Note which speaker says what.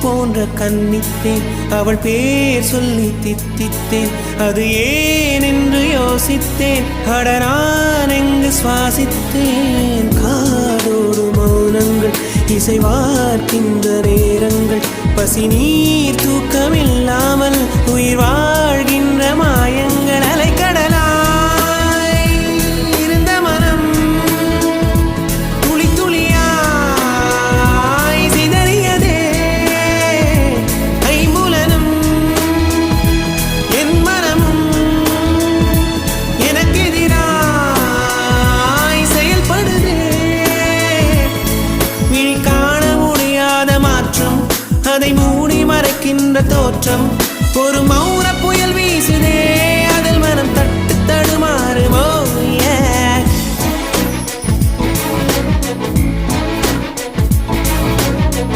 Speaker 1: போன்ற கன்னித்தேன் அவள் பேர் சொல்லி தித்தித்தேன் அது ஏன் என்று யோசித்தேன் அட நான் எங்கு சுவாசித்தேன் காதோடு மௌனங்கள் இசைவார்க்கின்ற நேரங்கள் பசி நீர் தூக்கமில்லாமல் உயிர் வாழ்கின்ற மாயங்கள் அலைக்கடலாய் இருந்த மனம் துளி துளியாய் சிதறியதே ஐம்புலனும் என் மனமும் எனக்கெதிராய் செயல்படுதே விழி காண முடியாத மாற்றம் அதை மூடி மறைக்கின்ற தோற்றம் ஒரு மௌன புயல் வீசுதே